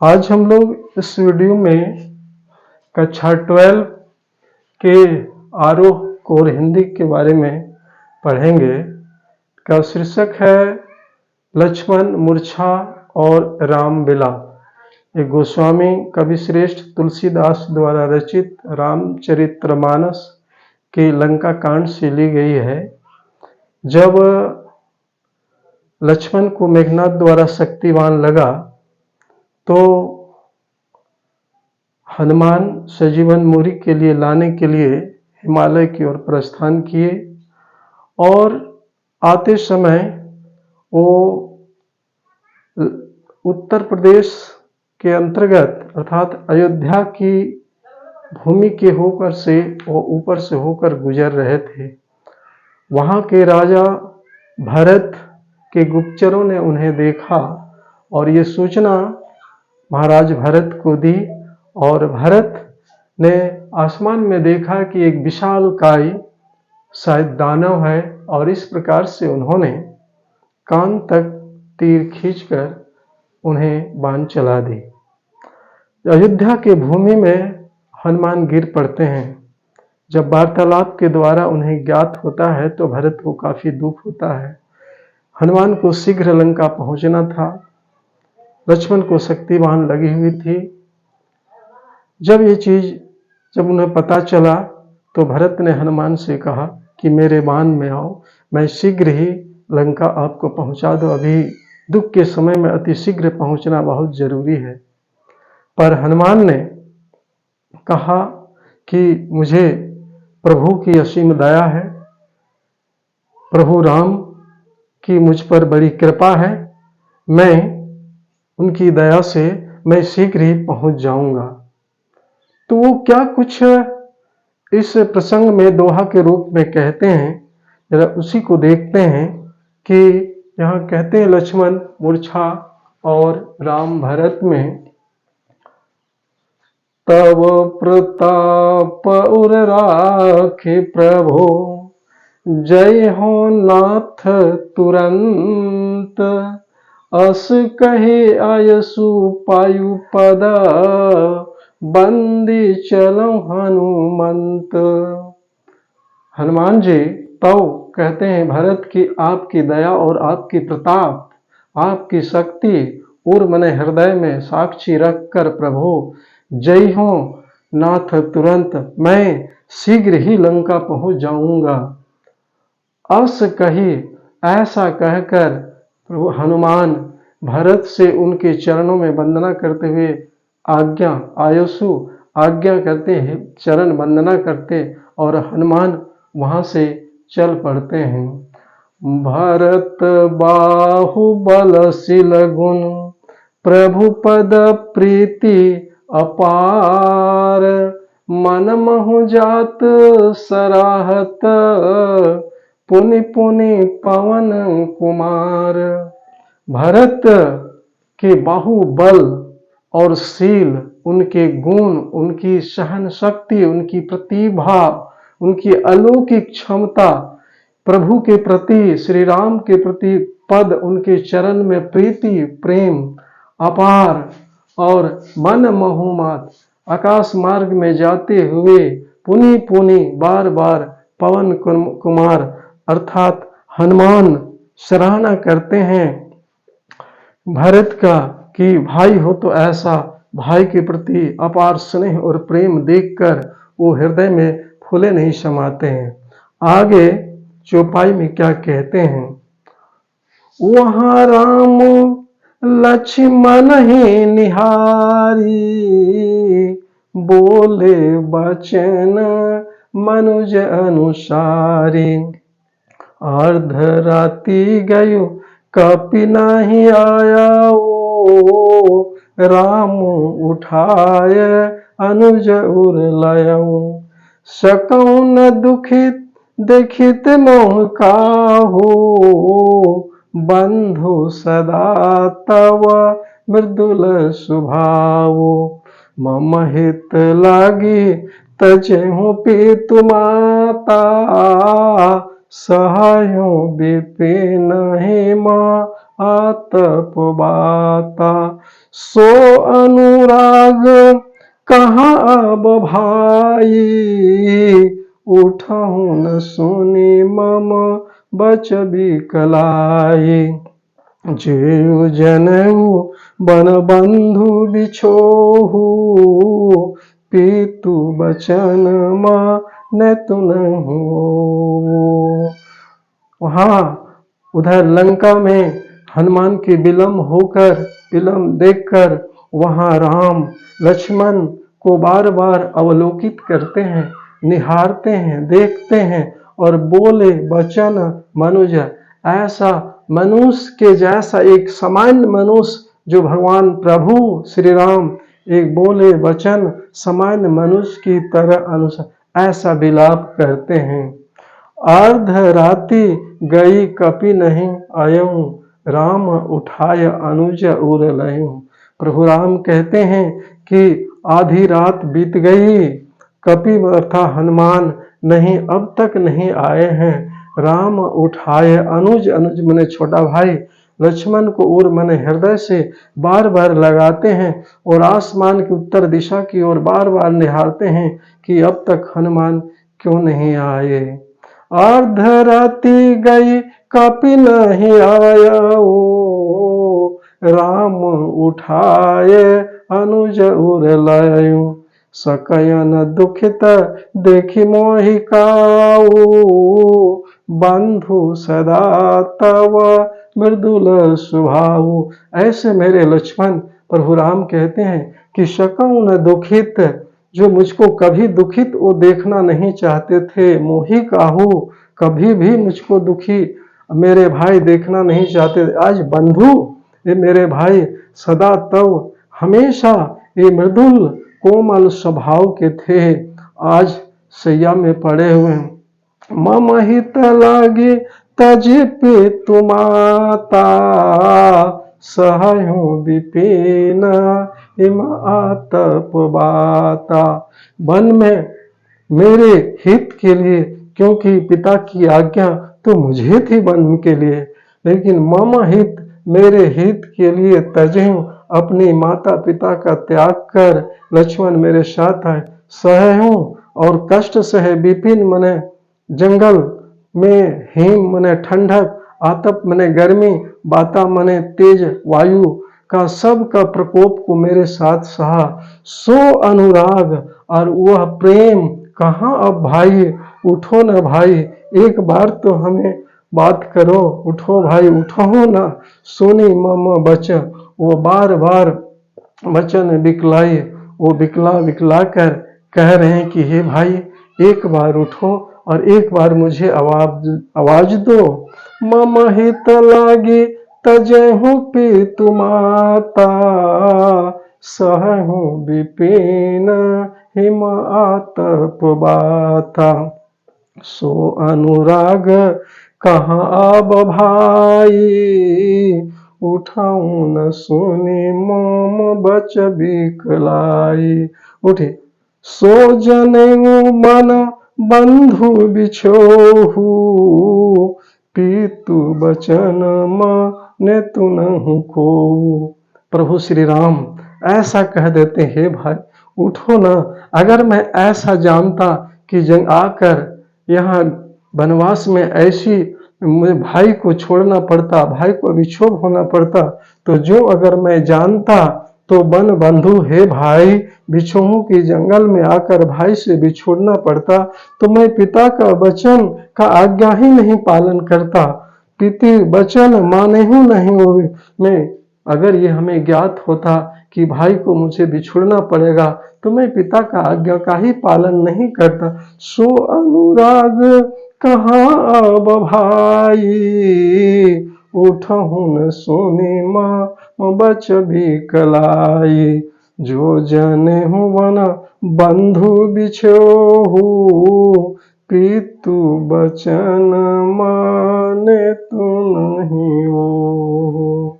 आज हम लोग इस वीडियो में कक्षा 12 के आरोह कोर हिंदी के बारे में पढ़ेंगे। का शीर्षक है लक्ष्मण मूर्छा और राम विलाप। ये गोस्वामी कवि श्रेष्ठ तुलसीदास द्वारा रचित रामचरितमानस के लंका कांड से ली गई है। जब लक्ष्मण को मेघनाद द्वारा शक्तिवान लगा तो हनुमान सजीवन मुरी के लिए लाने के लिए हिमालय की ओर प्रस्थान किए और आते समय वो उत्तर प्रदेश के अंतर्गत अर्थात अयोध्या की भूमि के होकर से वो ऊपर से होकर गुजर रहे थे। वहाँ के राजा भरत के गुप्तचरों ने उन्हें देखा और ये सूचना महाराज भरत को दी और भरत ने आसमान में देखा कि एक विशालकाय शायद दानव है और इस प्रकार से उन्होंने कान तक तीर खींचकर उन्हें बाण चला दी। अयोध्या के भूमि में हनुमान गिर पड़ते हैं। जब वार्तालाप के द्वारा उन्हें ज्ञात होता है तो भरत को काफी दुख होता है। हनुमान को शीघ्र लंका पहुंचना था। लक्ष्मण को शक्तिवान लगी हुई थी। जब उन्हें पता चला तो भरत ने हनुमान से कहा कि मेरे बाण में आओ, मैं शीघ्र ही लंका आपको पहुंचा दूं। अभी दुख के समय में अति शीघ्र पहुंचना बहुत जरूरी है। पर हनुमान ने कहा कि मुझे प्रभु की असीम दया है, प्रभु राम की मुझ पर बड़ी कृपा है, मैं उनकी दया से मैं शीघ्र ही पहुंच जाऊंगा। तो वो क्या कुछ इस प्रसंग में दोहा के रूप में कहते हैं, जरा उसी को देखते हैं कि यहाँ कहते हैं लक्ष्मण मूर्छा और राम भरत में तब प्रताप उर राखे प्रभु जय हो नाथ तुरंत अस कहे आयसु पायु पद बंदी चलो हनुमंत। हनुमान जी तो कहते हैं भरत की आपकी दया और आपकी प्रताप, आपकी शक्ति और मने हृदय में साक्षी रखकर प्रभु जय हो नाथ तुरंत, मैं शीघ्र ही लंका पहुंच जाऊंगा। अस कही ऐसा कहकर प्रभु हनुमान भरत से उनके चरणों में वंदना करते हुए आयसु आज्ञा करते हैं, चरण वंदना करते और हनुमान वहां से चल पड़ते हैं। भरत बाहुबल शील गुण प्रभु पद प्रीति अपार मन महु जात सराहत पुनि पुनि पवन कुमार। भरत के बाहुबल और शील, उनके गुण, उनकी सहन शक्ति, उनकी प्रतिभा, उनकी अलौकिक क्षमता, प्रभु के प्रति, श्री राम के प्रति पद, उनके चरण में प्रीति प्रेम अपार और मन मोहमात आकाश मार्ग में जाते हुए पुनि पुनि बार बार पवन कुमार अर्थात हनुमान सराहना करते हैं भरत का कि भाई हो तो ऐसा, भाई के प्रति अपार स्नेह और प्रेम देखकर वो हृदय में फूले नहीं समाते हैं। आगे चौपाई में क्या कहते हैं, वहां राम लक्ष्मण ही निहारी बोले बचन मनुज अनुसारी अर्ध राति गयो कपि नहीं आया ओ राम उठाय अनुज उर लयऊ सकौ न दुखित देखित मोह काहू बंधु सदा तव मृदुल स्वभाव मम हित लागी तजेहु पितु माता सहायो विपिन हेमा आतप बाता। सो अनुराग कहाँ अब भाई, उठहु न सुनी मम बच बिकलाई। जेऊ जनेऊ बन बंधु बिछोहू, पीतु बचन माने तुनहु। वहां उधर लंका में हनुमान की विलम्ब देखकर वहां राम लक्ष्मण को बार बार अवलोकित करते हैं, निहारते हैं, देखते हैं और बोले वचन मनुज। ऐसा मनुष्य के जैसा एक सामान्य मनुष्य जो भगवान प्रभु श्री राम एक बोले वचन सामान्य मनुष्य की तरह अनुसार ऐसा विलाप करते हैं। अर्ध राति गई कपि नहीं आयऊं, राम उठाय अनुज उर लयूं। प्रभु राम कहते हैं कि आधी रात बीत गई, कपि अर्थात हनुमान नहीं अब तक नहीं आए हैं। राम उठाए अनुज, अनुज मने छोटा भाई, लक्ष्मण को उर मने हृदय से बार बार लगाते हैं और आसमान की उत्तर दिशा की ओर बार बार निहारते हैं कि अब तक हनुमान क्यों नहीं आए। अर्ध राति गई कपि नहीं आया, राम उठाए अनुज उर लयूं। सकयन दुखित देखि मोहि काऊ, बंधु सदा तव मृदुल स्वभाव। ऐसे मेरे लक्ष्मण प्रभु राम कहते हैं कि सकऊं न दुखित, जो मुझको कभी दुखित वो देखना नहीं चाहते थे, मोहि काहू कभी भी मुझको दुखी मेरे भाई देखना नहीं चाहते। आज बंधु ये मेरे भाई सदा तव हमेशा ये मृदुल कोमल स्वभाव के थे, आज सैया में पड़े हुए। मम हित लागे तजि पितु माता, सहयूं विपिन हिम आतप बाता। वन में मेरे हित के लिए, क्योंकि पिता की आज्ञा तो मुझे थी वन के लिए, लेकिन मम हित मेरे हित के लिए तजहूं अपनी माता पिता का त्याग कर लक्ष्मण मेरे साथ आए। सहूं और कष्ट सहे, विपिन मने जंगल में, हिम मने ठंडक, आतप मने गर्मी, बाता मने तेज वायु का सब का प्रकोप को मेरे साथ सहा। सो अनुराग और वह प्रेम कहाँ अब भाई, उठो न भाई, एक बार तो हमें बात करो, उठो भाई उठो ना, सुनी मम बचन। वो बार बार वचन बिकलाई, वो बिकला कर कह रहे हैं कि हे भाई एक बार उठो और एक बार मुझे आवाज दो। मम हित लागे तजहु पितु माता, सहहु विपिन हिम आतप बाता। सो अनुराग कहाँ अब भाई, उठाऊं न सुनी मम बच बिकलाई। उठे सो जनेऊ मन बंधु बिछोहू, पीतु बचन माने तुनहु कोऊ। प्रभु श्री राम ऐसा कह देते हे भाई उठो ना, अगर मैं ऐसा जानता कि जंग आकर यहाँ वनवास में ऐसी मुझे भाई को छोड़ना पड़ता, भाई को विक्षोभ होना पड़ता, तो जो अगर मैं जानता तो वन बंधु हे भाई बिछोहू की जंगल में आकर भाई से बिछोड़ना पड़ता तो मैं पिता का वचन का आज्ञा ही नहीं पालन करता, पिति वचन माने हूं नहीं वो मैं। अगर ये हमें ज्ञात होता कि भाई को मुझे बिछोड़ना पड़ेगा तो मैं पिता का आज्ञा का ही पालन नहीं करता। सो अनुराग कहाँ अब भाई, उठहु न सुनी माँ बच बिकलाई। जो जनेहु वन बंधु बिछोहू, पितु बचन माने तुनहि ओहू।